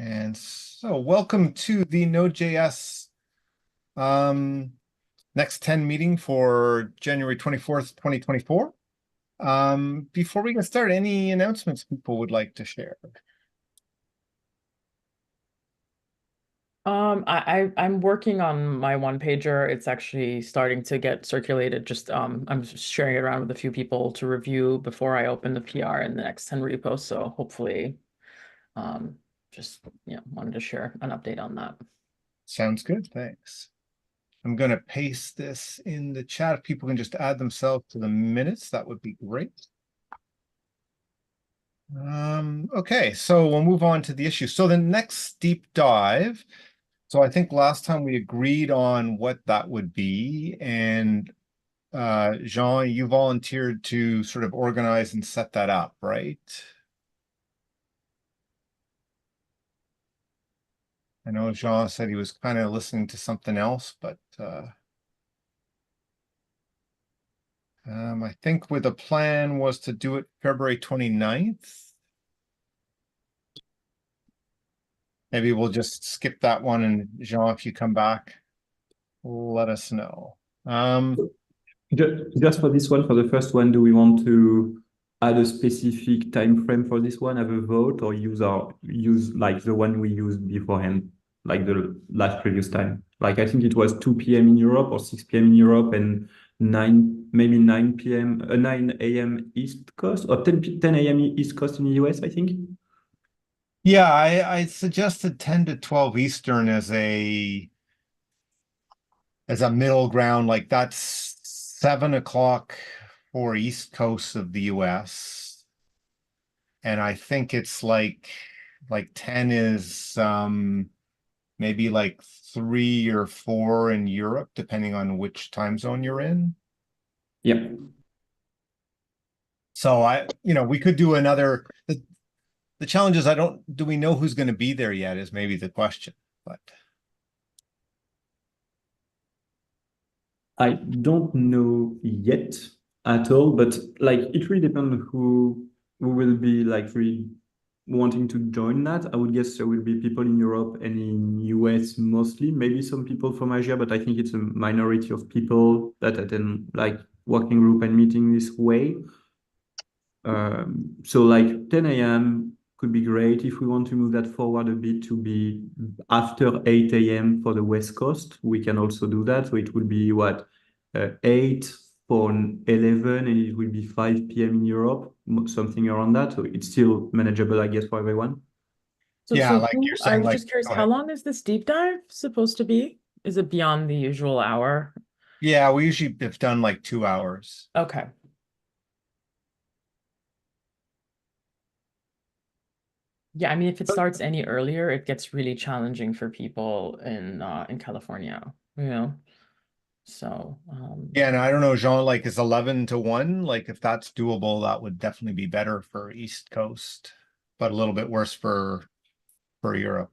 And so welcome to the Node.js next 10 meeting for January 24th, 2024. Before we get started, any announcements people would like to share? I'm working on my one pager. It's actually starting to get circulated. I'm just sharing it around with a few people to review before I open the PR in the next 10 repos. So hopefully, wanted to share an update on that. Sounds good, thanks. I'm going to paste this in the chat. If people can just add themselves to the minutes, that would be great. Okay, so we'll move on to the issue. So the next deep dive. So I think last time we agreed on what that would be, and Jean, you volunteered to sort of organize and set that up, right? I know Jean said he was kind of listening to something else, but I think where the plan was to do it February 29th. Maybe we'll just skip that one, and Jean, if you come back, let us know. Just for this one, for the first one, do we want to add a specific time frame for this one, have a vote, or use like the one we used beforehand, like the last previous time? Like I think it was 2 p.m. in Europe or 6 p.m. in Europe and 9 p.m. 9 a.m. East Coast or 10 a.m. East Coast in the US, I think. Yeah, I suggested 10 to 12 Eastern as a middle ground, like that's 7 o'clock for East Coast of the US. And I think it's like 10 is maybe like 3 or 4 in Europe, depending on which time zone you're in. Yeah. So we could do another. The challenge is do we know who's going to be there yet is maybe the question, but. I don't know yet at all, but like it really depends on who will be like really wanting to join that. I would guess there will be people in Europe and in US mostly, maybe some people from Asia, but I think it's a minority of people that attend like working group and meeting this way. So like 10 a.m. could be great. If we want to move that forward a bit to be after 8 a.m. for the West Coast, we can also do that. So it will be what, 8 for 11, and it will be 5 p.m. in Europe, something around that. So it's still manageable, I guess, for everyone. Yeah, like you're I saying, was like, just curious, go how ahead. long is this deep dive supposed to be? Is it beyond the usual hour? Yeah, we usually have done like 2 hours. Okay. Yeah, I mean, if it starts any earlier, it gets really challenging for people in California, you know. So, Yeah, and I don't know, Jean, like is 11 to 1, like if that's doable, that would definitely be better for East Coast, but a little bit worse for Europe.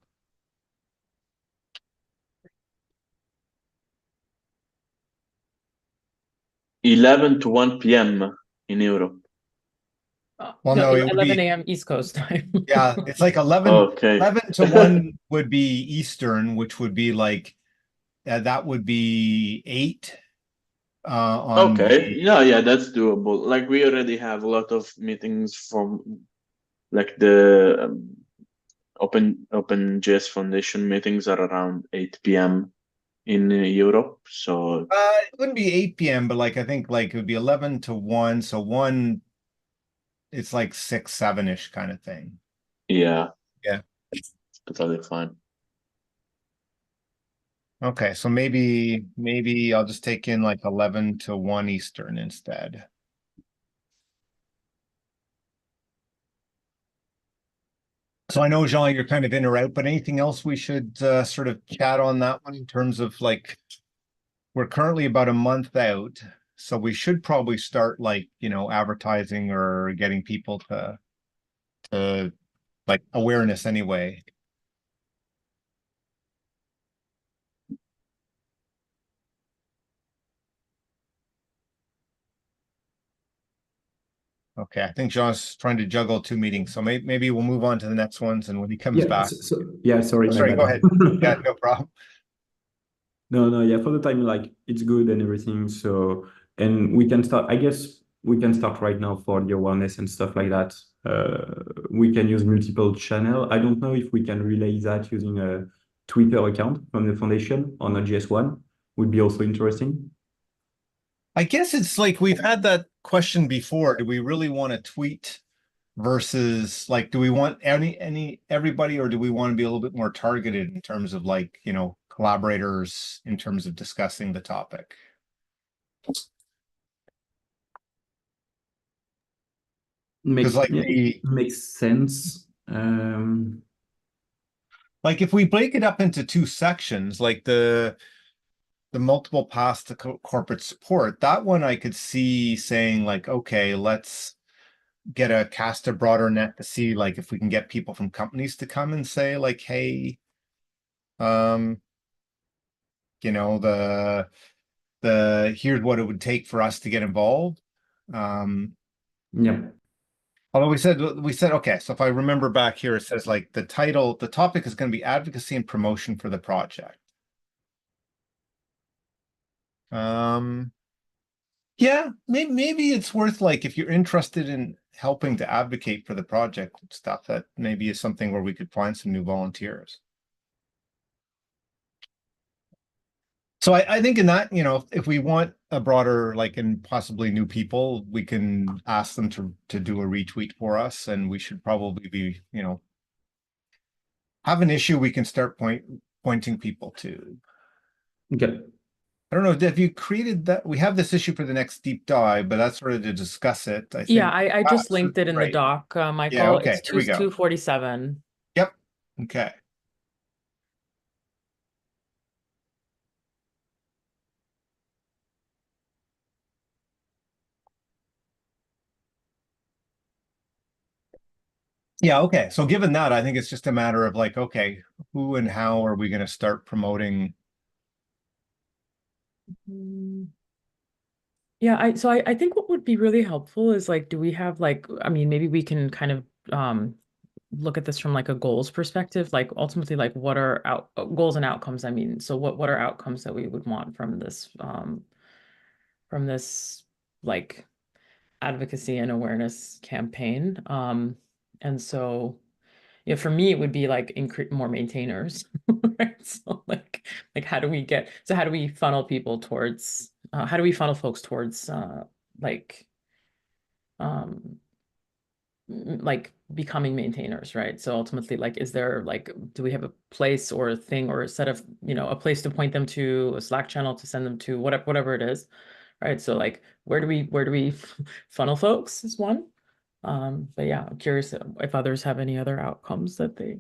Eleven to 1 p.m. in Europe. Well, no, no, it would 11 be, a.m. East Coast time. yeah, it's like 11 Okay. to 1 would be Eastern, which would be like that would be 8 on Okay. the. Yeah, that's doable. Like we already have a lot of meetings from like the OpenJS Foundation meetings are around 8 p.m. in Europe. So It wouldn't be 8 p.m., but like I think like it would be 11 to 1. So 1, it's like 6, 7-ish kind of thing. yeah, Yeah. totally fine. Okay, so maybe I'll just take in like 11 to 1 Eastern instead. So I know, Jean, you're kind of in or out, but anything else we should sort of chat on that one in terms of like we're currently about a month out, so we should probably start like, advertising or getting people to like awareness anyway. Okay, I think Jean's trying to juggle 2 meetings, so maybe we'll move on to the next ones, and when he comes Yeah, back. yeah, sorry, Oh, my sorry, bad. go ahead. Yeah, no problem. No, yeah, for the time, like it's good and everything. So, and we can start, I guess we can start right now for the awareness and stuff like that. We can use multiple channel. I don't know if we can relay that using a Twitter account from the foundation on a GS1 would be also interesting. I guess it's like we've had that question before. Do we really want to tweet versus like, do we want everybody, or do we want to be a little bit more targeted in terms of like, collaborators in terms of discussing the topic? Makes Like makes sense. like if we break it up into 2 sections, like the multiple paths to corporate support, that one I could see saying like, okay, let's cast a broader net to see like if we can get people from companies to come and say like, hey, um, the here's what it would take for us to get involved. Yeah. Although we said, okay, so if I remember back here, it says like the topic is going to be advocacy and promotion for the project. Yeah, maybe it's worth like if you're interested in helping to advocate for the project and stuff, that maybe is something where we could find some new volunteers. So I think in that, if we want a broader, like, and possibly new people, we can ask them to do a retweet for us, and we should probably be, have an issue we can start pointing people to. Okay. I don't know, have you created that? We have this issue for the next deep dive, but that's sort of to discuss it, I think. Yeah, I just linked it in the Right. doc, Yeah, Michael. okay, It's here we go. 247. Yep. Okay. Yeah, okay. So given that, I think it's just a matter of like, okay, who and how are we going to start promoting? Yeah, I think what would be really helpful is like, do we have like, I mean, maybe we can kind of look at this from like a goals perspective, like ultimately like what are goals and outcomes, I mean, so what are outcomes that we would want from this like advocacy and awareness campaign. And so yeah, for me, it would be like increase more maintainers, right? So how do we funnel people towards, how do we funnel folks towards like um like becoming maintainers, right? So ultimately, like, is there like, do we have a place or a thing or a set of, a place to point them to, a Slack channel to send them to, whatever it is, right? So like, where do we funnel folks is one. But yeah, I'm curious if others have any other outcomes that they.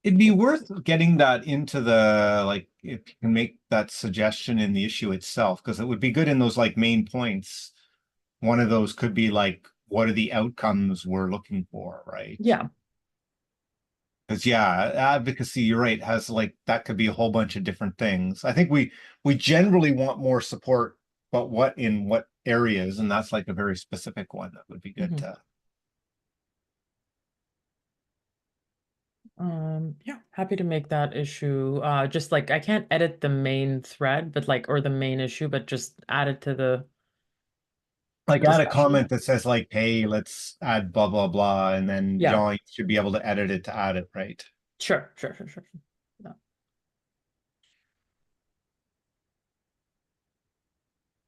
It'd be worth getting that into the, like, if you can make that suggestion in the issue itself, because it would be good in those like main points. One of those could be like, what are the outcomes we're looking for, right? Yeah. Because yeah, advocacy, you're right, has like that could be a whole bunch of different things. I think we generally want more support, but in what areas, and that's like a very specific one that would be good to. Yeah, happy to make that issue. Just like I can't edit the main thread, but like, or the main issue, but just add it to the Like add a discussion. comment that says like, hey, let's add blah, blah, blah, and then Yeah. John should be able to edit it to add it, right? Sure. Yeah.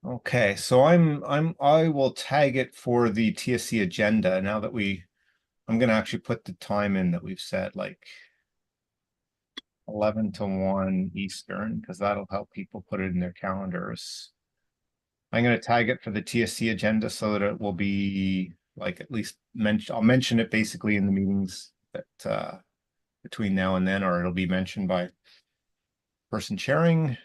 Okay, so I will tag it for the TSC agenda now that I'm gonna actually put the time in that we've set, like 11 to 1 Eastern, because that'll help people put it in their calendars. I'm gonna tag it for the TSC agenda so that it will be like at least I'll mention it basically in the meetings that between now and then, or it'll be mentioned by person sharing.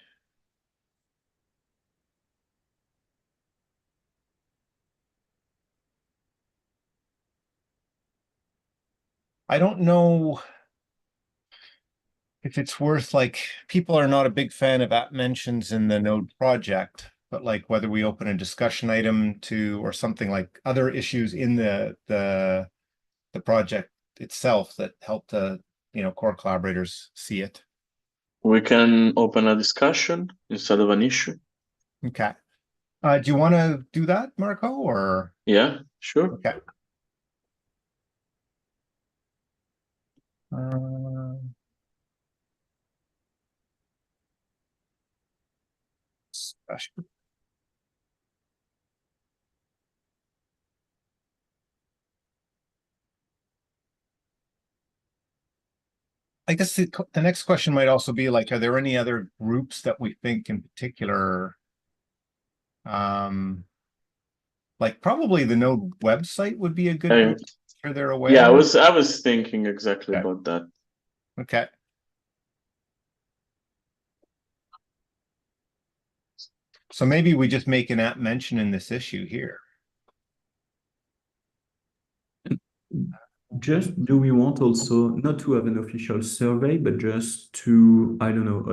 I don't know if it's worth, like, people are not a big fan of app mentions in the Node project. but like whether we open a discussion item to, or something like other issues in the project itself that help the, core collaborators see it. We can open a discussion instead of an issue. Okay. Do you want to do that, Marco, or? Yeah, sure. Okay. Discussion. I guess the next question might also be like, are there any other groups that we think in particular, like probably the Node website would be a good group, sure they're aware. Yeah, I was thinking exactly Okay. about that. Okay. So maybe we just make an app mention in this issue here. Just do we want also not to have an official survey, but just to, I don't know,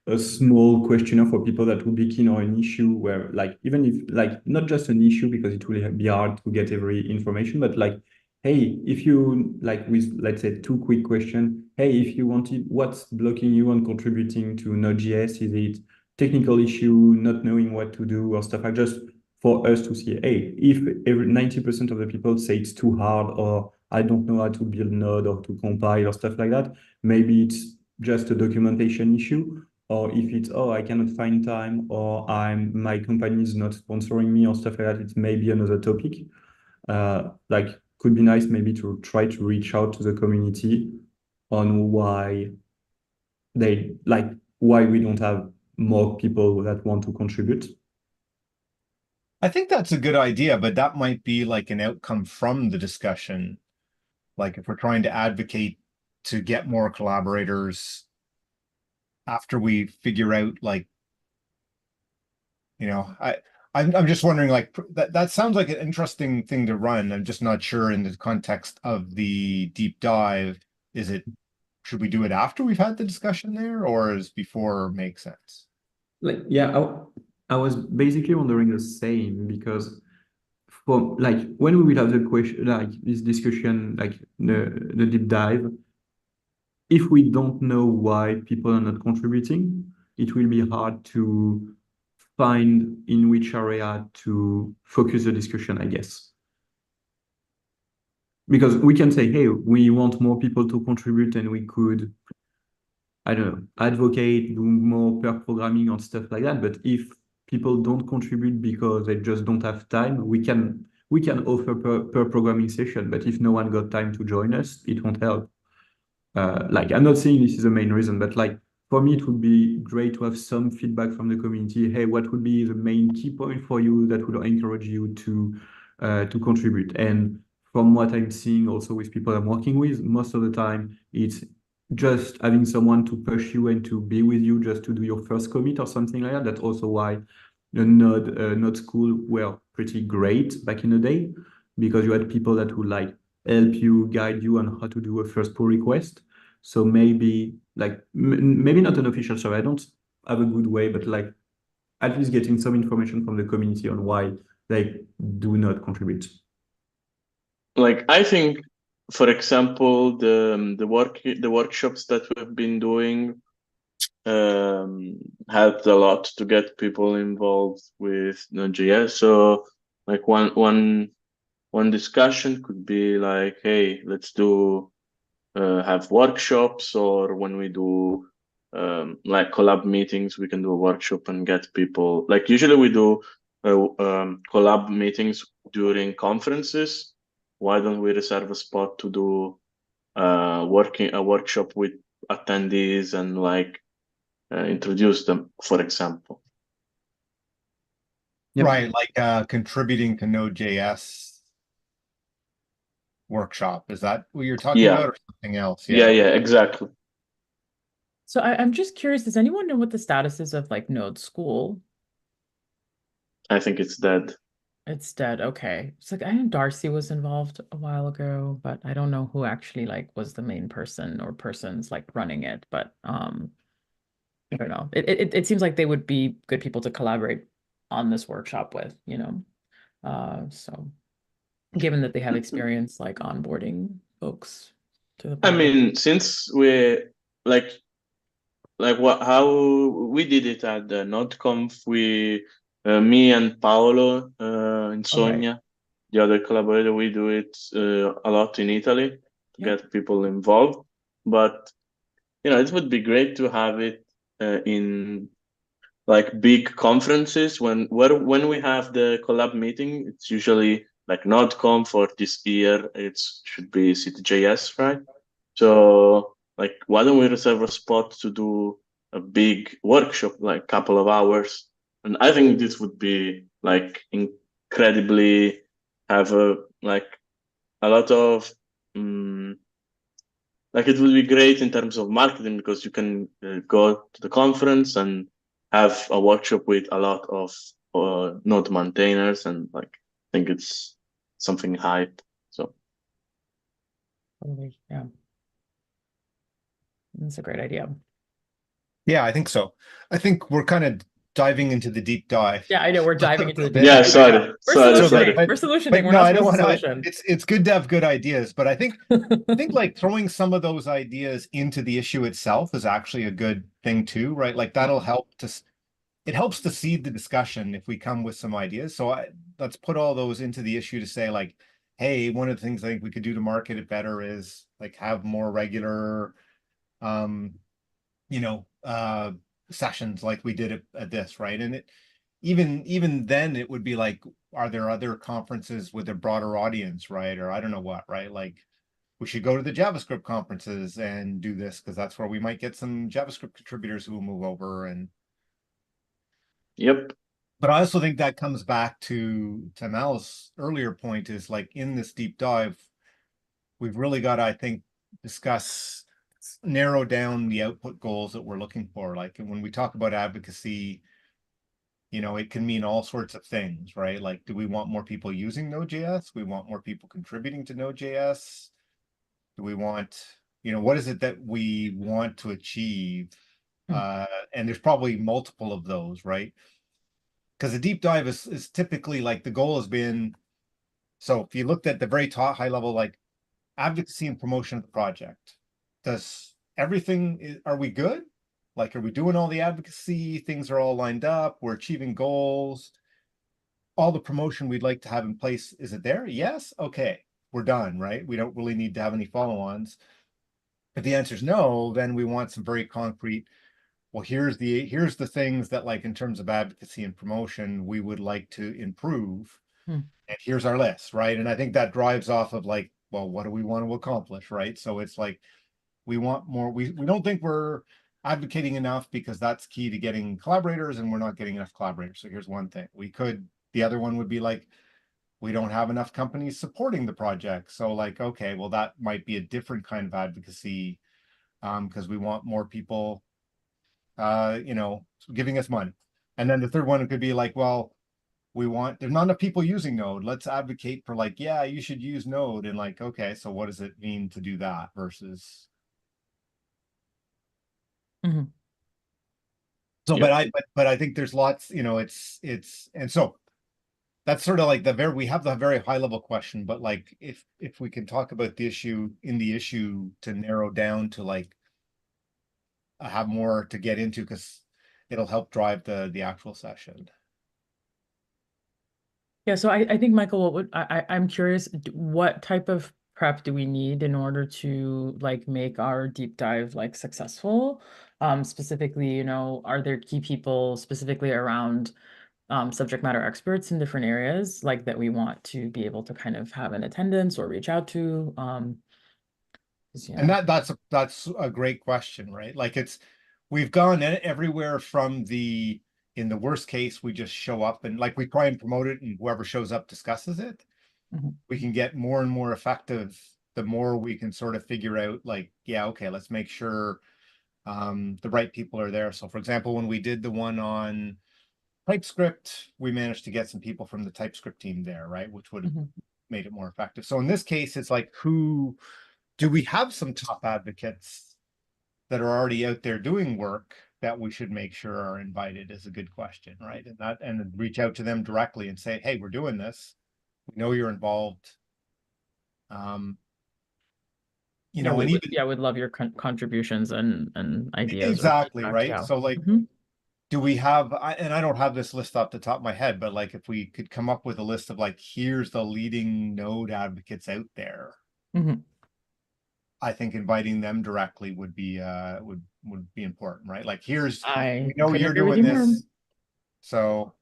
a small questionnaire for people that would be keen on an issue where like, even if like, not just an issue because it will be hard to get every information, but like, hey, if you like with, let's say 2 quick questions, hey, if you wanted, what's blocking you on contributing to Node.js? Is it technical issue, not knowing what to do or stuff like just for us to see, hey, if every 90% of the people say it's too hard or I don't know how to build Node or to compile or stuff like that, maybe it's just a documentation issue. Or if it's, oh, I cannot find time or my company is not sponsoring me or stuff like that, it's maybe another topic. Like could be nice maybe to try to reach out to the community on why we don't have more people that want to contribute. I think that's a good idea, but that might be like an outcome from the discussion. Like if we're trying to advocate to get more collaborators after we figure out like, I'm just wondering, like that sounds like an interesting thing to run. I'm just not sure in the context of the deep dive. Should we do it after we've had the discussion there, or is before make sense? Like, yeah, I was basically wondering the same because for like when we will have the question, like this discussion, like the deep dive, if we don't know why people are not contributing, it will be hard to find in which area to focus the discussion, I guess. Because we can say, hey, we want more people to contribute and we could, I don't know, advocate, do more pair programming and stuff like that. But if people don't contribute because they just don't have time, we can offer per programming session. But if no one got time to join us, it won't help. Like I'm not saying this is the main reason, but like for me, it would be great to have some feedback from the community. Hey, what would be the main key point for you that would encourage you to contribute? And from what I'm seeing also with people I'm working with, most of the time it's just having someone to push you and to be with you just to do your first commit or something like that. That's also why the Node school were pretty great back in the day because you had people that would like help you, guide you on how to do a first pull request. So maybe like maybe not an official survey. I don't have a good way, but like at least getting some information from the community on why they do not contribute. Like I think, for example, the workshops that we've been doing helped a lot to get people involved with Node.js. So like one discussion could be like, hey, let's do have workshops, or when we do like collab meetings, we can do a workshop and get people. Like usually we do collab meetings during conferences. Why don't we reserve a spot to do a workshop with attendees and like introduce them, for example? Yep. Right, like contributing to Node.js workshop. Is that what you're talking Yeah. about, or something else? Yeah, exactly. So I'm just curious, does anyone know what the status is of like Node School? I think it's dead. It's dead. Okay. It's like I know Darcy was involved a while ago, but I don't know who actually like was the main person or persons like running it. But I don't know. It seems like they would be good people to collaborate on this workshop with, so given that they have experience like onboarding folks to the I project. mean, since we're like what how we did it at the NodeConf, me and Paolo and Sonia, the other collaborator, we do it a lot in Italy to get people involved. But it would be great to have it in like big conferences when we have the collab meeting. It's usually like NodeConf, for this year it should be CityJS, right? So like why don't we reserve a spot to do a big workshop, like couple of hours? And I think this would be like incredibly have a lot of like it will be great in terms of marketing, because you can go to the conference and have a workshop with a lot of node maintainers, and like I think it's something hype. So Yeah, that's a great idea. Yeah, I think so. I think we're kind of diving into the deep dive. Yeah, I know we're diving into the deep yeah, dive. sorry, We're sorry, solutioning. sorry. We're solutioning. We're no, not I don't supposed want to to. solution. It's good to have good ideas, but I think like throwing some of those ideas into the issue itself is actually a good thing too, right? Like that'll help it helps to seed the discussion if we come with some ideas. So let's put all those into the issue to say like, hey, one of the things I think we could do to market it better is like have more regular, you know, sessions like we did at this, right? And even then it would be like, are there other conferences with a broader audience, right? Or I don't know what, right? Like we should go to the JavaScript conferences and do this because that's where we might get some JavaScript contributors who will move over. And Yep. but I also think that comes back to Mal's earlier point is like in this deep dive, we've really got to, I think, narrow down the output goals that we're looking for. Like when we talk about advocacy, it can mean all sorts of things, right? Like, do we want more people using Node.js? We want more people contributing to Node.js? Do we want, what is it that we want to achieve? And there's probably multiple of those, right? Because a deep dive is typically like the goal has been, so if you looked at the very top high level, like advocacy and promotion of the project, are we good? Like, are we doing all the advocacy? Things are all lined up. We're achieving goals. All the promotion we'd like to have in place, is it there? Yes. Okay. We're done, right? We don't really need to have any follow-ons. If the answer is no, then we want some very concrete, well, here's the things that like in terms of advocacy and promotion, we would like to improve. And here's our list, right? And I think that drives off of like, well, what do we want to accomplish, right? So it's like, we want more, we don't think we're advocating enough because that's key to getting collaborators and we're not getting enough collaborators. So here's one thing. The other one would be like, we don't have enough companies supporting the project. So like, okay, well, that might be a different kind of advocacy because we want more people, giving us money. And then the third one could be like, well, there's not enough people using Node. Let's advocate for like, yeah, you should use Node. And like, okay, so what does it mean to do that versus. So, Yep. but I think there's lots, and so that's sort of like we have the very high level question, but like, if we can talk about the issue to narrow down to like, have more to get into because it'll help drive the actual session. Yeah, so I think Michael, I'm curious, what type of prep do we need in order to like make our deep dive like successful? Specifically, are there key people specifically around subject matter experts in different areas like that we want to be able to kind of have an attendance or reach out to? And that's a great question, right? Like we've gone everywhere from in the worst case, we just show up and like we try and promote it and whoever shows up discusses it. We can get more and more effective the more we can sort of figure out like, yeah, okay, let's make sure the right people are there. So for example, when we did the one on TypeScript, we managed to get some people from the TypeScript team there, right? Which would have made it more effective. So in this case, it's like, do we have some top advocates that are already out there doing work that we should make sure are invited is a good question, right? And reach out to them directly and say, hey, we're doing this. We know you're involved. You Yeah, know, and even yeah, we'd love your contributions and ideas or exactly, feedback, right? yeah. So like, Mhm. do we have, and I don't have this list off the top of my head, but like if we could come up with a list of like, here's the leading node advocates out there, Mhm. I think inviting them directly would be would be important, right? Like here's, I we know couldn't you're agree with doing you more. this. So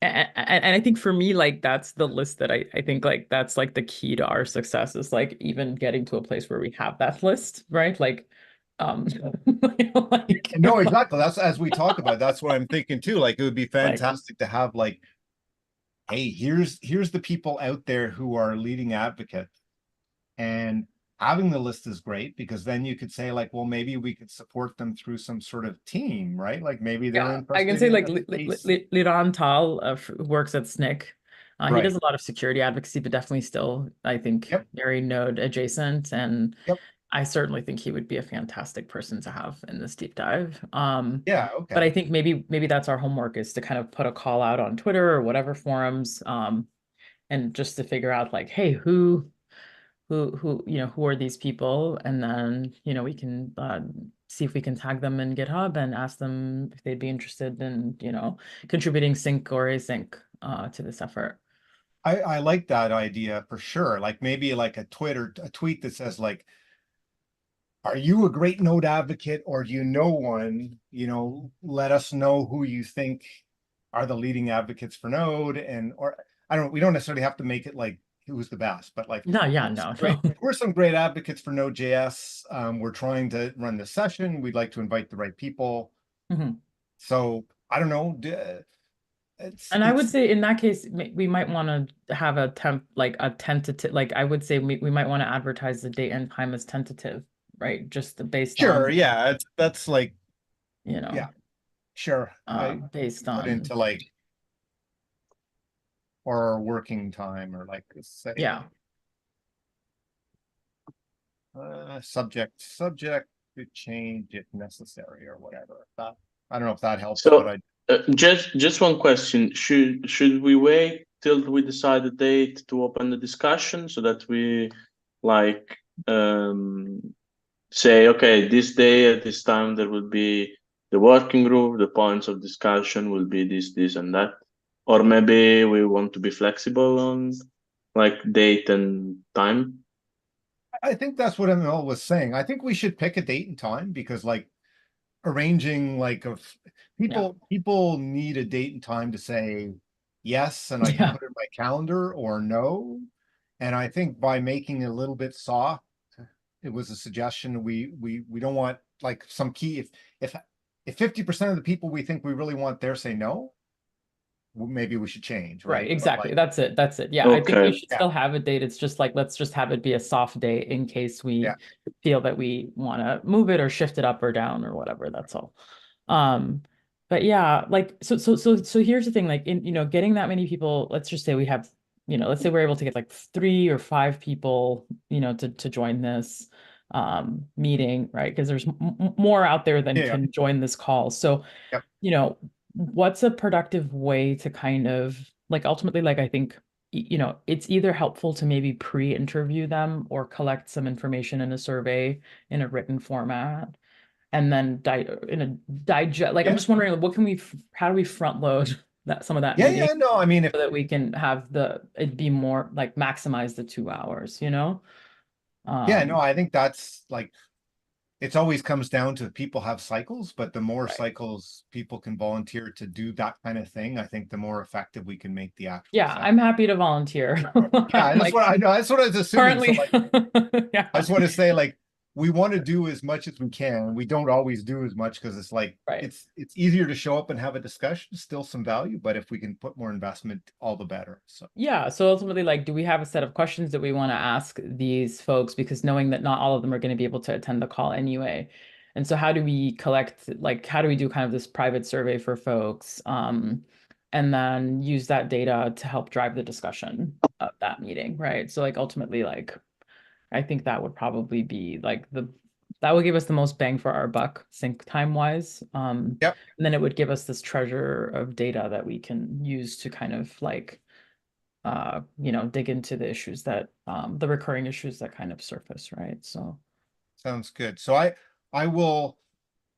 And I think for me, like that's the list that I think like that's like the key to our success is like even getting to a place where we have that list, right? Like, like, no, exactly. That's as we talk about, that's what I'm thinking too. Like it would be like, fantastic to have like, hey, here's the people out there who are leading advocates. And having the list is great because then you could say like, well, maybe we could support them through some sort of team, right? Like maybe they're yeah, I can interested say in like a space. Liran Tal who works at SNCC. He Right. does a lot of security advocacy, but definitely still, I think, Yep. very node adjacent. And Yep. I certainly think he would be a fantastic person to have in this deep dive. Yeah. But I Okay. think maybe that's our homework is to kind of put a call out on Twitter or whatever forums, and just to figure out like, hey, who are these people, and then we can see if we can tag them in GitHub and ask them if they'd be interested in contributing sync or async to this effort. I like that idea for sure. Like maybe like a tweet that says like, are you a great node advocate or do you know one? You know, let us know who you think are the leading advocates for node and or I don't we don't necessarily have to make it like who's the best, but like No, yeah, no. we're some great advocates for Node.js. We're trying to run this session. We'd like to invite the right people. Mhm. So I don't know. And I would It's say in that case, we might want to have a tentative, like I would say we might want to advertise the date and time as tentative, right? Just based sure, on, yeah. That's like you know, yeah, sure. I based put on, into like or working time or like yeah. say subject to change if necessary or whatever. That I don't know if that helps, but So I just one question. Should we wait till we decide the date to open the discussion so that we like say, okay, this day at this time there will be the working group, the points of discussion will be this, and that. Or maybe we want to be flexible on like date and time. I think that's what Emil was saying. I think we should pick a date and time because like arranging like of Yeah. people need a date and time to say yes and I can Yeah. put it in my calendar or no. And I think by making it a little bit soft, it was a suggestion. We don't want like some key if 50% of the people we think we really want there say no, maybe we should change, Right, right? But exactly. like That's it. That's it. Yeah, I think we Okay. should yeah, still have a date. It's just like let's just have it be a soft date in case yeah. we feel that we want to move it or shift it up or down or whatever. That's all. Um, but yeah, like so here's the thing, like in getting that many people, let's just say we have, let's say we're able to get like 3 or 5 people, to join this meeting, right? Because there's more out there than Yeah. can join this call. So Yep. What's a productive way to kind of like ultimately, like I think, it's either helpful to maybe pre-interview them or collect some information in a survey in a written format and then digest. Like I'm Yeah. just wondering, how do we front load some of that Yeah. meeting Yeah. No, I mean, if so that we can have it be more like maximize the 2 hours, yeah, no, Um, I think that's like it's always comes down to people have cycles, but the more right. cycles people can volunteer to do that kind of thing, I think the more effective we can make the actual Yeah, session. I'm happy to volunteer. Yeah, that's Like what I know. That's what I was assuming. So currently, like I yeah, just want to say like we want to do as much as we can. We don't always do as much because it's like right. it's easier to show up and have a discussion, still some value, but if we can put more investment, all the better. So Yeah, so ultimately, like, do we have a set of questions that we want to ask these folks? Because knowing that not all of them are going to be able to attend the call anyway. And so how do we how do we do kind of this private survey for folks? And then use that data to help drive the discussion of that meeting, right? So like ultimately, like I think that would probably be like that would give us the most bang for our buck, sync time wise. Yep. And then it would give us this treasure of data that we can use to kind of like, dig into the issues that, the recurring issues that kind of surface, right? So, Sounds good. So I will,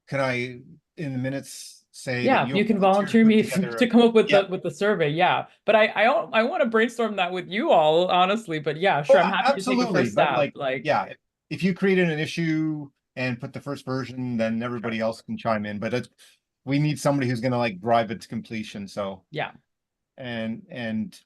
can I, in the minutes, say that yeah, you'll you can volunteer to volunteer put me together to come up with yeah. the survey. Yeah, but I want to brainstorm that with you all, honestly. But yeah, sure, Oh, I'm happy to take a absolutely. first But stab. like, Like, yeah, if you created an issue and put the first version, then everybody else can chime in. But we need somebody who's going to like drive it to completion. So, yeah. and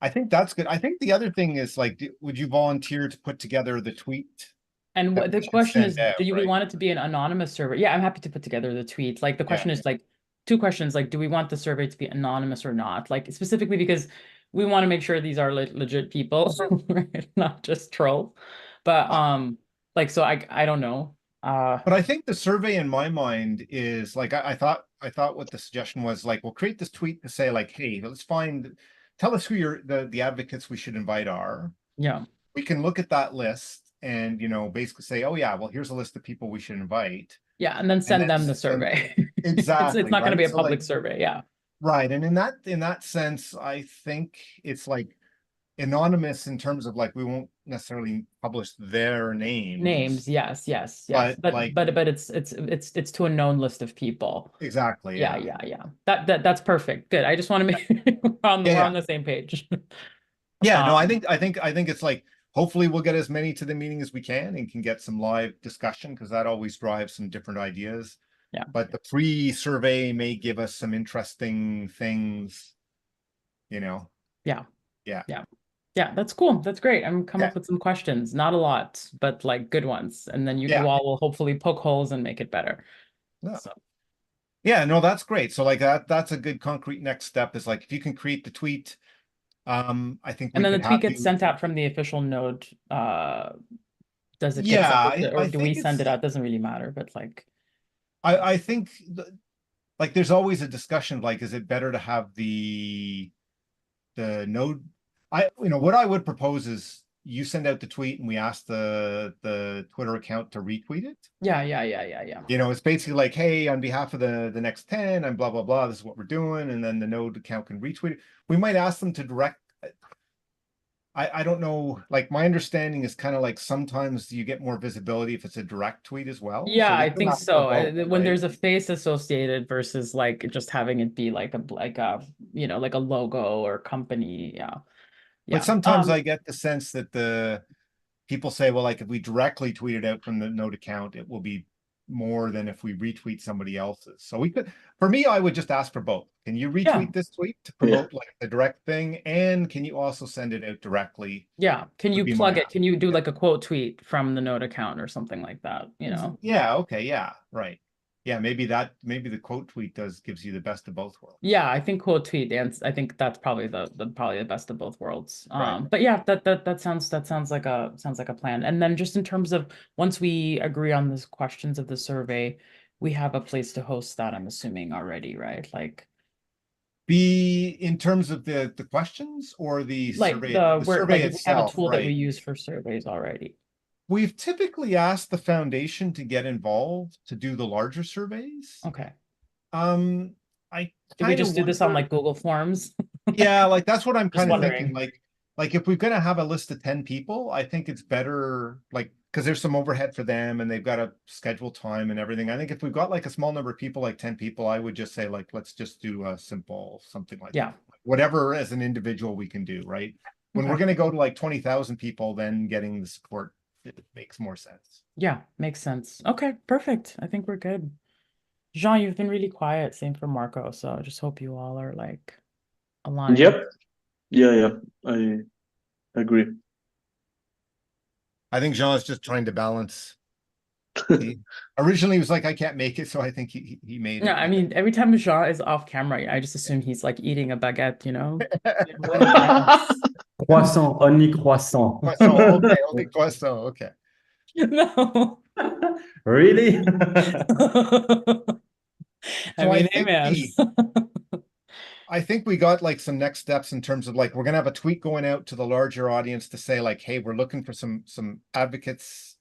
I think that's good. I think the other thing is like, would you volunteer to put together the tweet And that what we the should question send is, out, do we right? want it to be an anonymous survey? Yeah, I'm happy to put together the tweet. Like the Yeah. question is like two questions, like do we want the survey to be anonymous or not? Like specifically because we want to make sure these are legit people, right? Not just trolls. But like so I don't know. But I think the survey in my mind is like I thought what the suggestion was like we'll create this tweet to say like, hey, let's tell us who the advocates we should invite are. Yeah. We can look at that list and basically say, oh yeah, well here's a list of people we should invite. Yeah, and then send them the survey. It's Exactly not going to right. be a So like public survey. Yeah. right. And in that sense, I think it's like anonymous in terms of like we won't necessarily publish their names, Names, yes, yes, yes. but But like it's to a known list of people. exactly, Yeah, yeah. yeah, yeah. That's perfect. Good. I just want to make Yeah, we're yeah. on the same page. Yeah, no, I Um, think I think it's like hopefully we'll get as many to the meeting as we can and can get some live discussion because that always drives some different ideas. yeah, But the pre-survey may give us some interesting things, you know. yeah, Yeah. yeah, yeah. That's cool. That's great. I'm come Yeah. up with some questions, not a lot, but like good ones, and then you Yeah. all will hopefully poke holes and make it better. No. So Yeah, no, that's great. So like that's a good concrete next step is like if you can create the tweet, I think and we then the could tweet have gets you. sent out from the official node. Does it get Yeah, sent or I do we think send it it's out? Doesn't really matter, but like I think like there's always a discussion of like is it better to have the node what I would propose is you send out the tweet and we ask the Twitter account to retweet it. yeah, yeah, yeah, yeah, yeah. It's basically like, hey, on behalf of the next 10, I'm blah blah blah, this is what we're doing, and then the node account can retweet it. We might ask them to direct. I don't know, like my understanding is kind of like sometimes you get more visibility if it's a direct tweet as well. Yeah, So we I could think ask for so. both, When right? there's a face associated versus like just having it be like a like a logo or company. Yeah. But Yeah. sometimes I get the sense that the people say, well, like if we directly tweet it out from the node account, it will be more than if we retweet somebody else's. So for me, I would just ask for both. Can you Yeah. retweet this tweet to Yeah. promote like the direct thing? And can you also send it out directly? Yeah. Can Would you be my plug it? ask. Can you do Yeah. like a quote tweet from the Node account or something like that? Yeah. Okay. Yeah. Right. Yeah. Maybe the quote tweet gives you the best of both worlds. Yeah, I think quote tweet, and I think that's probably the best of both worlds. Right. But yeah, that sounds like a plan. And then just in terms of once we agree on the questions of the survey, we have a place to host that, I'm assuming already, right? Be in terms of the questions or the Like survey, the the where survey like we have a itself, tool that we right? use for surveys already. We've typically asked the foundation to get involved to do the larger surveys. Okay. Um, I Do we kind of just do this on wonder, like Google Forms? yeah, like that's what I'm Just kind of thinking. wondering. Like if we're gonna have a list of 10 people, I think it's better, like, because there's some overhead for them and they've got to schedule time and everything. I think if we've got like a small number of people, like 10 people, I would just say like let's just do a simple something like Yeah. whatever as an individual we can do, right? When we're Okay. gonna go to like 20,000 people, then getting the support, it makes more sense. Yeah, makes sense. Okay, perfect. I think we're good. Jean, you've been really quiet. Same for Marco. So I just hope you all are like aligned. Yep. Yeah, I agree. I think Jean is just trying to balance. Originally he was like, I can't make it, so I think he made No, it. I mean, every time Jean is off camera, I just assume he's like eating a baguette, Croissant, only croissant. Croissant, okay, only croissant, okay. No. Really? I So mean, hey man. I think we got like some next steps in terms of like we're gonna have a tweet going out to the larger audience to say like, hey, we're looking for some advocates.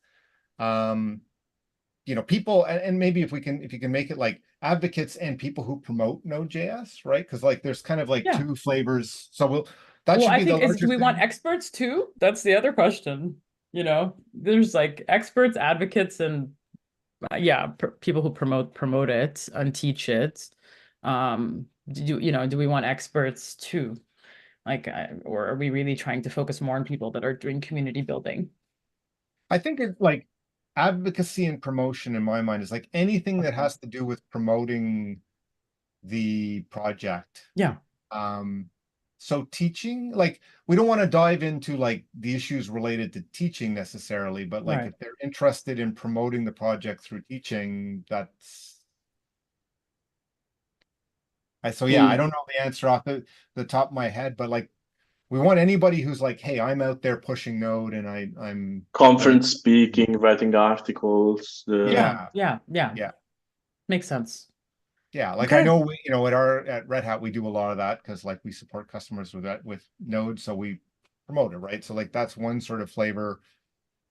you know, people, and maybe if you can make it like advocates and people who promote Node.js, right? Because like there's kind of like Yeah. two flavors. So that Well, should I be the think larger do we want thing. experts too? That's the other question. You know, there's like experts, advocates, and yeah, people who promote it and teach it. Do we want experts too? Like, or are we really trying to focus more on people that are doing community building? I think it's like advocacy and promotion in my mind is like anything that has to do with promoting the project. Yeah. So teaching, like we don't want to dive into like the issues related to teaching necessarily, but like Right. if they're interested in promoting the project through teaching, so yeah, I don't know the answer off the top of my head, but like we want anybody who's like, hey, I'm out there pushing Node and I'm Conference speaking, writing articles. yeah, Yeah. Makes sense. yeah. Like I Okay. know you know, at Red Hat we do a lot of that because like we support customers with that with Node, so we promote it, right? So like that's one sort of flavor,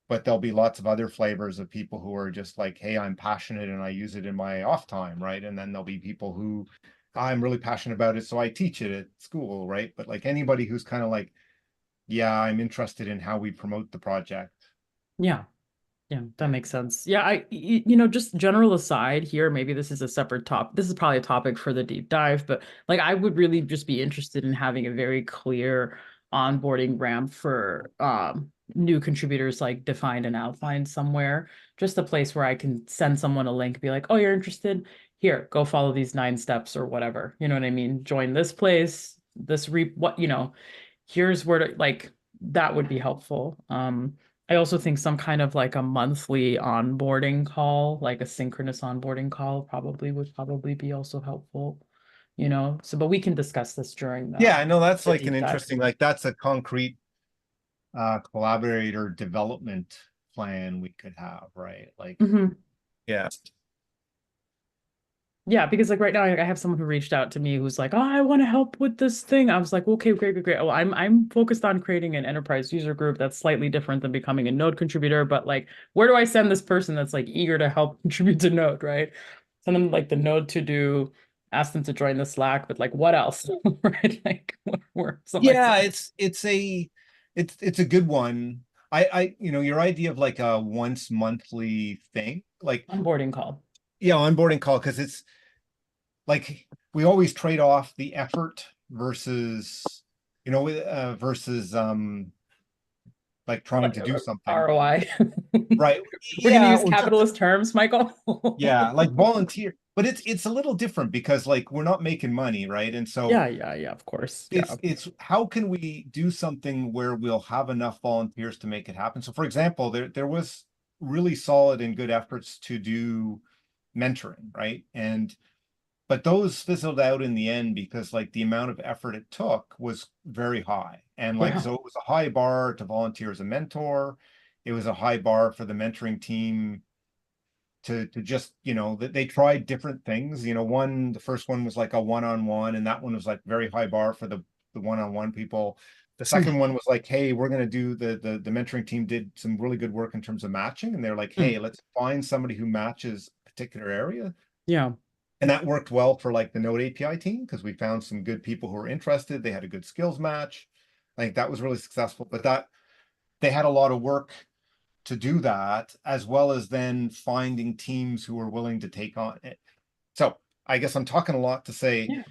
but there'll be lots of other flavors of people who are just like, hey, I'm passionate and I use it in my off time, right? And then there'll be people who I'm really passionate about it, so I teach it at school, right? But like anybody who's kind of like, yeah, I'm interested in how we promote the project. Yeah. Yeah, that makes sense. Yeah, you know, just general aside here, maybe this is a separate topic. This is probably a topic for the deep dive, but like I would really just be interested in having a very clear onboarding ramp for new contributors like defined and outlined somewhere. Just a place where I can send someone a link, be like, "Oh, you're interested? Here, go follow these 9 steps or whatever." You know what I mean? Join this place, what, you know, here's where to like that would be helpful. I also think some kind of like a monthly onboarding call, like a synchronous onboarding call would probably be also helpful, you know. So, but we can discuss this during Yeah, I know that's the like an deep dive. interesting, like that's a concrete collaborator development plan we could have, right? Like, Mhm. yeah. Yeah, because like right now I have someone who reached out to me who's like, "Oh, I want to help with this thing." I was like, "Okay, great. Well, I'm focused on creating an enterprise user group that's slightly different than becoming a Node contributor, but like, where do I send this person that's like eager to help contribute to Node, right? Send them like the Node to do, ask them to join the Slack, but like, what else, right? Like, where some Yeah, it's a good one. You know, your idea of like a once monthly thing, like onboarding call, yeah, onboarding call, because it's like we always trade off the effort versus, you know, versus like trying to do something. ROI. Right. We're gonna Yeah, use or just capitalist terms, Michael. yeah, like volunteer, but it's a little different because like we're not making money, right? And so Yeah, of course. Yeah. it's how can we do something where we'll have enough volunteers to make it happen? So for example, there was really solid and good efforts to do mentoring, right? And but those fizzled out in the end because like the amount of effort it took was very high. And like Yeah. so it was a high bar to volunteer as a mentor. It was a high bar for the mentoring team to just, you know, that they tried different things. You know, the first one was like a one-on-one, and that one was like very high bar for the one-on-one people. The second one was like, hey, we're going to do the mentoring team did some really good work in terms of matching, and they're like, hey, let's find somebody who matches a particular area. Yeah. And that worked well for like the Node API team because we found some good people who were interested. They had a good skills match. I think that was really successful, but that they had a lot of work to do that, as well as then finding teams who are willing to take on it. So I guess I'm talking a lot to say Yeah.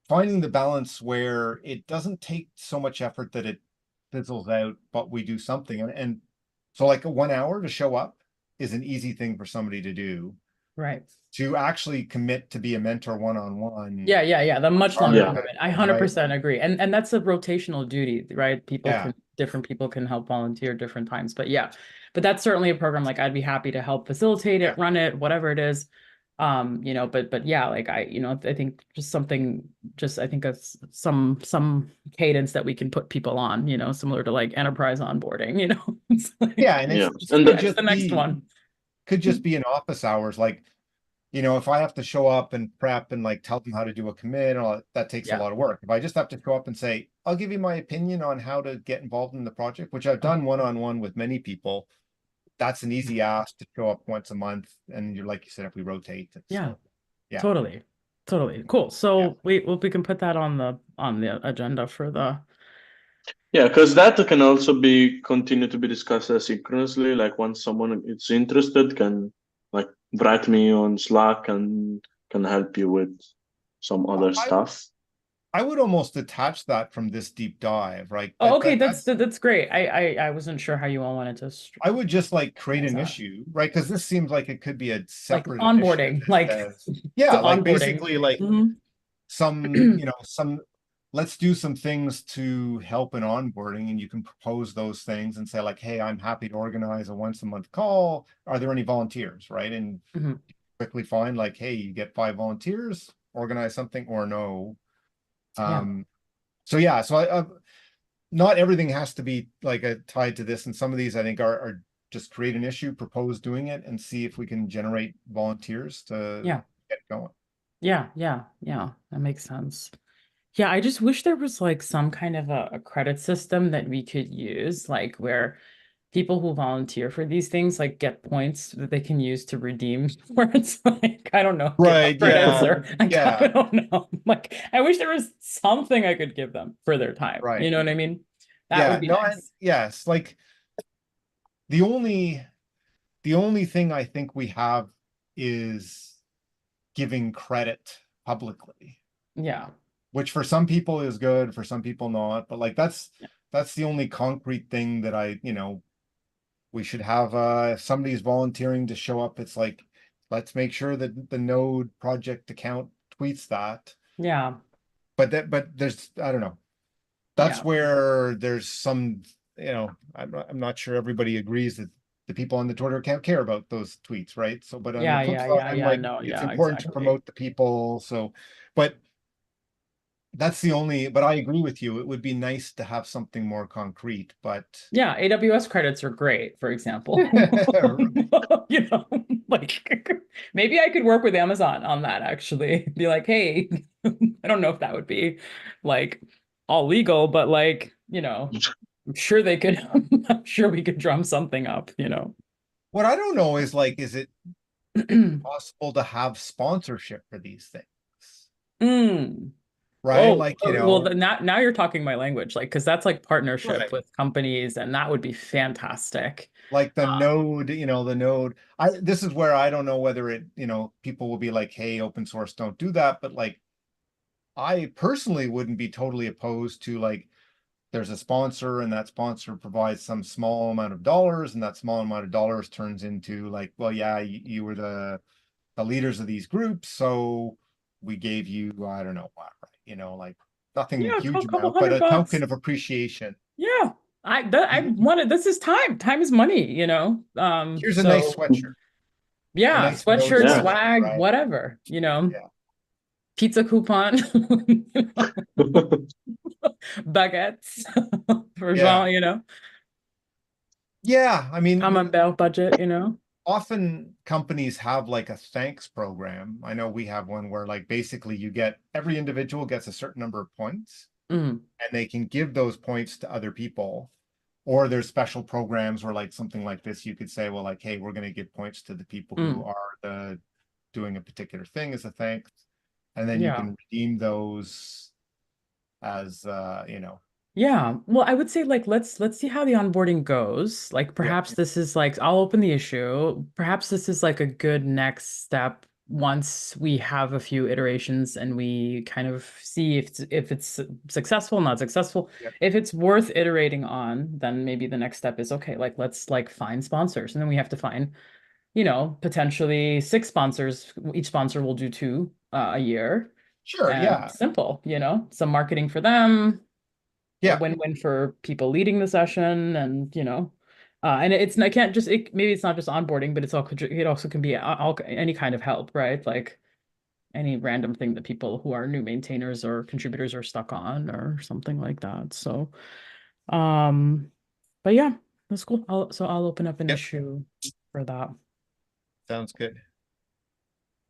finding the balance where it doesn't take so much effort that it fizzles out, but we do something. And so like a 1 hour to show up is an easy thing for somebody to do. Right. To actually commit to be a mentor one-on-one. Yeah. The much longer Yeah. commitment. I Right? 100% agree. And that's a rotational duty, right? Yeah. Different people can help volunteer different times. But yeah, but that's certainly a program like I'd be happy to help facilitate it, Yeah. run it, whatever it is. You know, but yeah, like you know, I think I think of some cadence that we can put people on, you know, similar to like enterprise onboarding, you know. It's like, Yeah. And Yeah. it's And could it's just the next one. be in office hours. Like, you know, if I have to show up and prep and like tell them how to do a commit and all that takes a Yeah. lot of work. If I just have to show up and say, I'll give you my opinion on how to get involved in the project, which I've done one-on-one with many people, that's an easy ask to show up once a month. And you're like you said, if we rotate it. Yeah. So, yeah. Totally. Cool. So we can put that on the agenda for the Yeah, because that can also be continue to be discussed asynchronously. Like once someone is interested, can like write me on Slack and can help you with some other I stuff. I would almost detach that from this deep dive, right? Oh, okay, that's great. I wasn't sure how you all wanted to I would just like create an that. issue, right? Because this seems like it could be a Like separate initiative onboarding, that like says, the yeah, like onboarding. basically like Mhm. some, let's do some things to help in onboarding, and you can propose those things and say like, hey, I'm happy to organize a once a month call. Are there any volunteers, right? And Mhm. quickly find like, hey, you get 5 volunteers, organize something or no. Yeah. So yeah, so not everything has to be like tied to this, and some of these I think are just create an issue, propose doing it, and see if we can generate volunteers to Yeah. get it going. Yeah. That makes sense. Yeah, I just wish there was like some kind of a credit system that we could use, like where people who volunteer for these things like get points that they can use to redeem for it's like I don't know, Right, GitHub credits yeah, or I yeah, don't know. Like I wish there was something I could give them for their time. right. You know what I mean? That Yeah, would be no, nice. yes, like the only thing I think we have is giving credit publicly, Yeah. which for some people is good, for some people not, but like Yeah. that's the only concrete thing that we should have if somebody's volunteering to show up, it's like, let's make sure that the Node project account tweets that. Yeah. But there's, I don't know. That's Yeah. where there's some, I'm not sure everybody agrees that the people on the Twitter account care about those tweets, right? So, but on the flip side, Yeah. like No, it's yeah, important to exactly. promote the people. So, but that's the only, but I agree with you. It would be nice to have something more concrete, but Yeah, AWS credits are great, for example. You know, like maybe I could work with Amazon on that actually. Be like, hey, I don't know if that would be like all legal, but like, I'm sure they could, I'm sure we could drum something up, what I don't know is like, is it possible to have sponsorship for these things, Mm. right? Oh, Like, well, now you're talking my language, like, because that's like partnership right. with companies, and that would be fantastic. Like the Uh, node, the node. This is where I don't know whether it, people will be like, hey, open source, don't do that. But like, I personally wouldn't be totally opposed to like, there's a sponsor and that sponsor provides some small amount of dollars, and that small amount of dollars turns into like, well, yeah, you were the leaders of these groups, so we gave you, I don't know what, like nothing yeah, huge couple amount, but hundred a bucks. token of appreciation. Yeah, I wanted, this is time. Time is money, Here's a nice so sweatshirt, a yeah, nice node sweatshirt, Yeah. sweatshirt, swag, right? whatever, Yeah. pizza coupon, baguettes for Yeah. Jean, Yeah. I mean, Camembert budget, often companies have like a thanks program. I know we have one where like basically every individual gets a certain number of points, Mm, and they can give those points to other people. Or there's special programs where like something like this, you could say, well, like, hey, we're going to give points to the people who mm, are doing a particular thing as a thanks. And then you yeah. can redeem those as, Yeah, well, I would say like let's see how the onboarding goes. Like yeah, perhaps this is like I'll open the issue. Perhaps this is like a good next step once we have a few iterations and we kind of see if it's successful, not successful. yeah, If it's worth iterating on, then maybe the next step is okay, like let's like find sponsors. And then we have to find, potentially 6 sponsors. Each sponsor will do 2 a year. sure, And yeah, simple, some marketing for them, a yeah, win-win for people leading the session, and and it's I can't just maybe it's not just onboarding, but it also can be all any kind of help, right? Like any random thing that people who are new maintainers or contributors are stuck on or something like that. So um but yeah, that's cool. I'll open up an yep, issue for that. sounds good.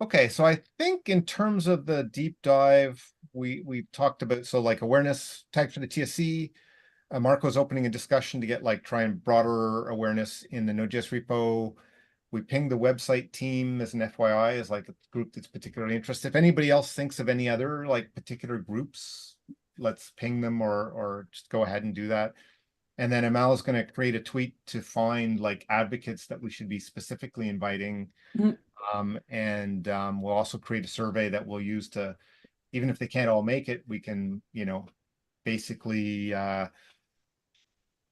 Okay, so I think in terms of the deep dive, we talked about, so like awareness tags for the TSC, Marco's opening a discussion to get try and broader awareness in the Node.js repo. We pinged the website team as an FYI, as like a group that's particularly interested. If anybody else thinks of any other particular groups, let's ping them or just go ahead and do that. And then Amal is going to create a tweet to find advocates that we should be specifically inviting. And we'll also create a survey that we'll use to, even if they can't all make it, we can, basically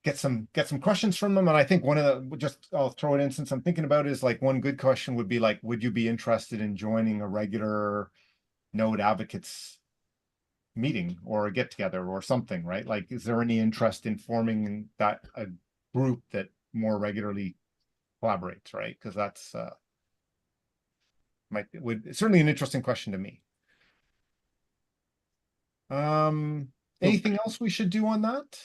get some questions from them. And I think one of the, I'll throw it in since I'm thinking about it, is one good question would be would you be interested in joining a regular Node advocates meeting or a get together or something, right? Is there any interest in forming a group that more regularly collaborates, right? Because that's would certainly an interesting question to me. Anything else we should do on that?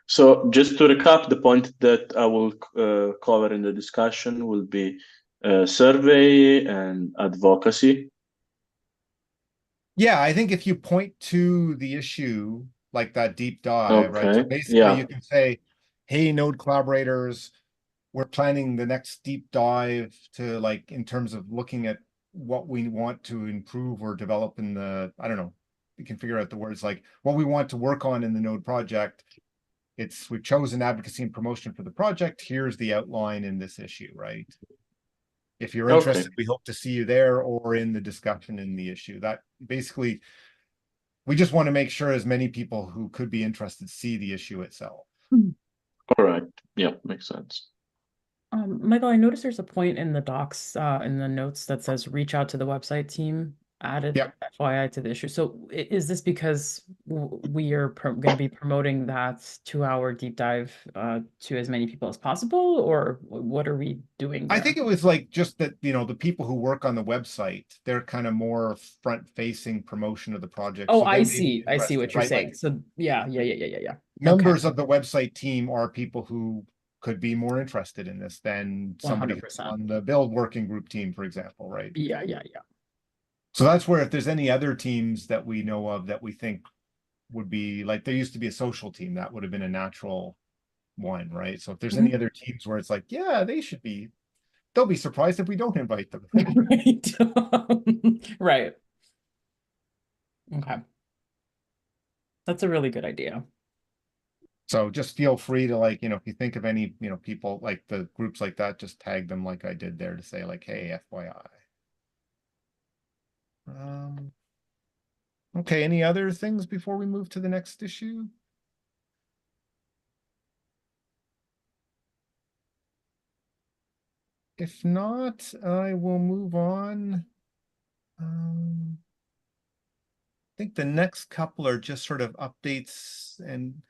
So just to recap, the point that I will cover in the discussion will be survey and advocacy. Yeah, I think if you point to the issue, like that deep dive, right? So basically you can say, hey, Node collaborators, we're planning the next deep dive to in terms of looking at what we want to improve or develop in the, I don't know, we can figure out the words what we want to work on in the Node project. We've chosen advocacy and promotion for the project. Here's the outline in this issue, right? If you're interested, we hope to see you there or in the discussion in the issue. That basically, we just want to make sure as many people who could be interested see the issue itself. All right. Yeah, makes sense. Michael, I noticed there's a point in the docs, in the notes that says reach out to the website team, added FYI to the issue. So is this because we are going to be promoting that 2-hour deep dive to as many people as possible, or what are we doing there? I think it was just that, the people who work on the website, they're kind of more front-facing promotion of the project. Oh, so I see what you're right? saying. So yeah. Members of the website team are people who could be more interested in this than somebody 100%. on the build working group team, for example, right? Yeah. So that's where if there's any other teams that we know of that we think would be there used to be a social team that would have been a natural one, right? So if there's any other teams where it's yeah, they'll be surprised if we don't invite them. Right. Right. Okay. That's a really good idea. So just feel free to if you think of any, people the groups like that, just tag them like I did there to say hey, FYI. Okay, any other things before we move to the next issue? If not, I will move on. I think the next couple are just sort of updates and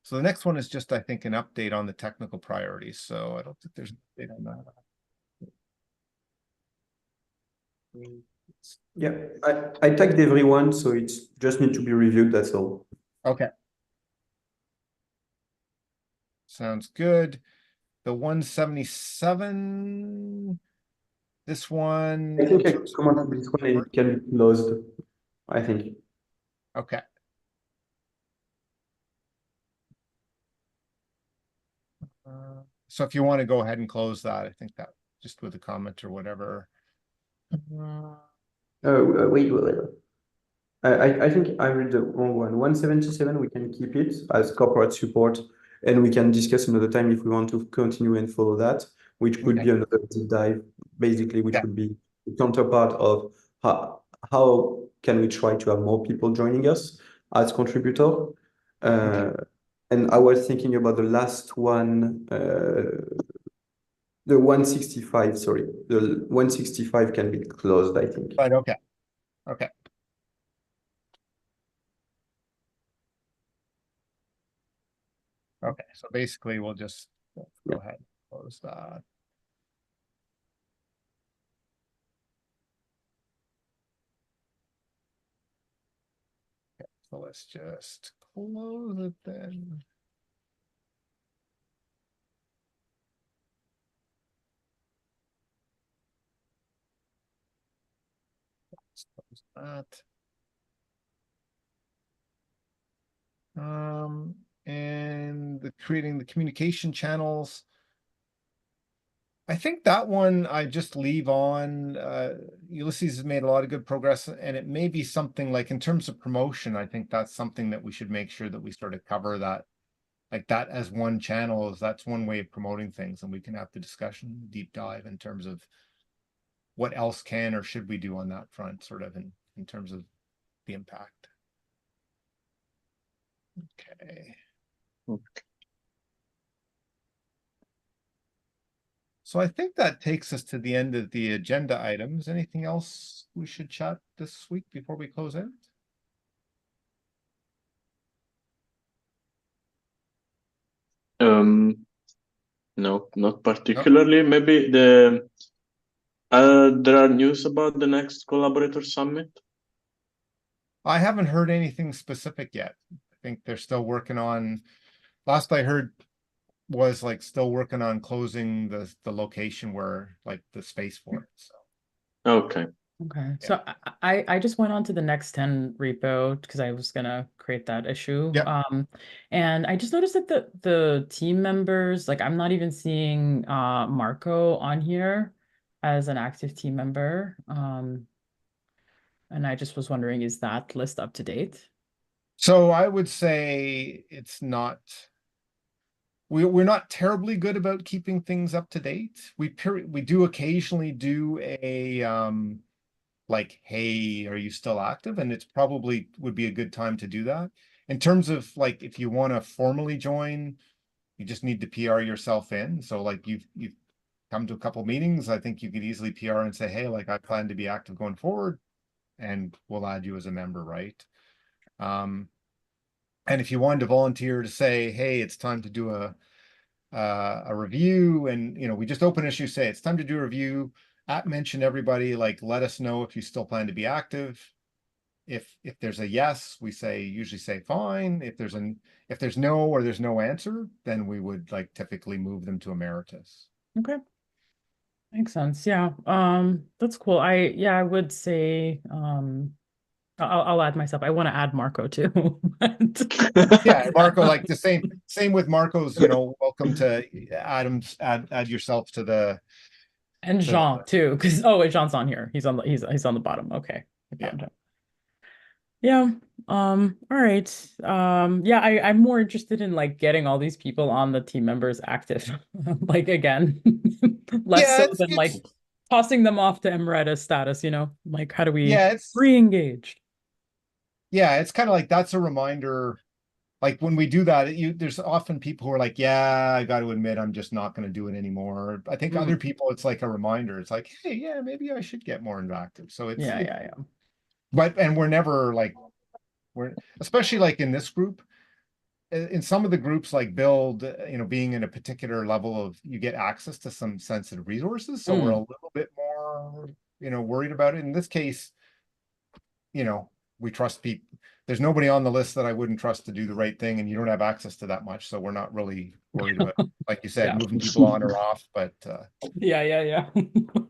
so the next one is just, I think, an update on the technical priorities. So I don't think there's an update on that. Yeah, I tagged everyone, so it's just need to be reviewed, that's all. Okay. Sounds good. The 177, this one. I think I commented this one and it can be closed, I think. Okay. So if you want to go ahead and close that, I think that just with a comment or whatever. Wait. I think I read the wrong one. 177, we can keep it as corporate support, and we can discuss another time if we want to continue and follow that, which could be another deep dive, basically, which would be the counterpart of how can we try to have more people joining us as contributor. And I was thinking about the last one, the 165, sorry. The 165 can be closed, I think. Right, okay. Okay. Okay, so basically we'll just go ahead and close that. Okay, so let's just close it then. That. And creating the communication channels. I think that one I just leave on. Ulysses has made a lot of good progress, and it may be something like in terms of promotion, I think that's something that we should make sure that we sort of cover that, like that as one channel, is that's one way of promoting things, and we can have the discussion deep dive in terms of what else can or should we do on that front, sort of in terms of the impact. Okay. So I think that takes us to the end of the agenda items. Anything else we should chat this week before we close out? No, not particularly. Maybe there are news about the next collaborator summit. I haven't heard anything specific yet. I think they're still working on, last I heard was like still working on closing the location where like the space for it. So Okay. Okay, so I just went on to the Next 10 repo because I was gonna create that issue. Yep. And I just noticed that the team members, like I'm not even seeing Marco on here as an active team member. And I just was wondering, is that list up to date? So I would say it's not, we're not terribly good about keeping things up to date. We do occasionally do a like, hey, are you still active? And it's probably would be a good time to do that. In terms of like, if you want to formally join, you just need to PR yourself in. So like you've come to a couple meetings, I think you could easily PR and say, hey, like I plan to be active going forward, and we'll add you as a member, right? And if you wanted to volunteer to say, hey, it's time to do a review, and we just open issue, say it's time to do a review, mention everybody, like let us know if you still plan to be active. If there's a yes, we usually say fine. If there's no, or there's no answer, then we would like typically move them to emeritus. Okay. Makes sense. Yeah. That's cool. I would say I'll add myself. I want to add Marco too. Yeah, Marco, like the same with Marco's, welcome to add yourself to the and Jean too, because wait, Jean's on here. He's on the bottom. Okay. I found him. Yeah. All right. Yeah, I'm more interested in like getting all these people on the team members active. Like again, less so than like tossing them off to emeritus status, like how do we re-engage? Yeah, it's kind of like that's a reminder. Like when we do that, there's often people who are like, yeah, I got to admit, I'm just not going to do it anymore. I think other people, it's like a reminder. It's like, hey, yeah, maybe I should get more active. So it's yeah. And we're never like, especially like in this group, in some of the groups like build, being in a particular level of, you get access to some sensitive resources. So we're a little bit more, worried about it. In this case, we trust people. There's nobody on the list that I wouldn't trust to do the right thing, and you don't have access to that much. So we're not really worried about, like you said, moving people on or off, but yeah.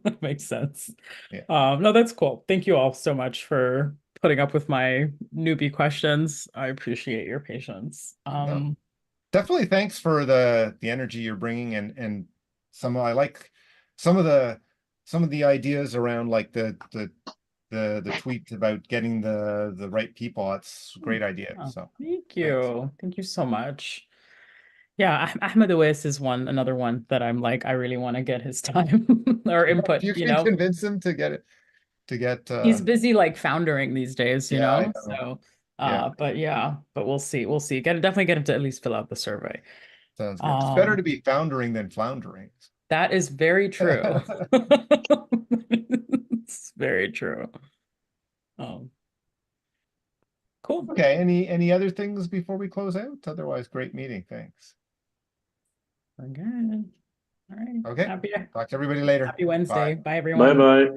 That makes sense. Yeah. No, that's cool. Thank you all so much for putting up with my newbie questions. I appreciate your patience. No, definitely thanks for the energy you're bringing, and I like some of the ideas around like the tweet about getting the right people. It's a great idea. So thank you. Thank you so much. Yeah, Ahmed Owais is another one that I'm like, I really want to get his time or input, you can convince him to get it. He's busy like foundering these days, I know. So but we'll see. Definitely get him to at least fill out the survey. Sounds good. It's better to be foundering than floundering. That is very true. It's very true. Cool. Okay, any other things before we close out? Otherwise, great meeting. Thanks. We're good. All right. Okay. Talk to everybody later. Happy Wednesday. Bye everyone. Bye.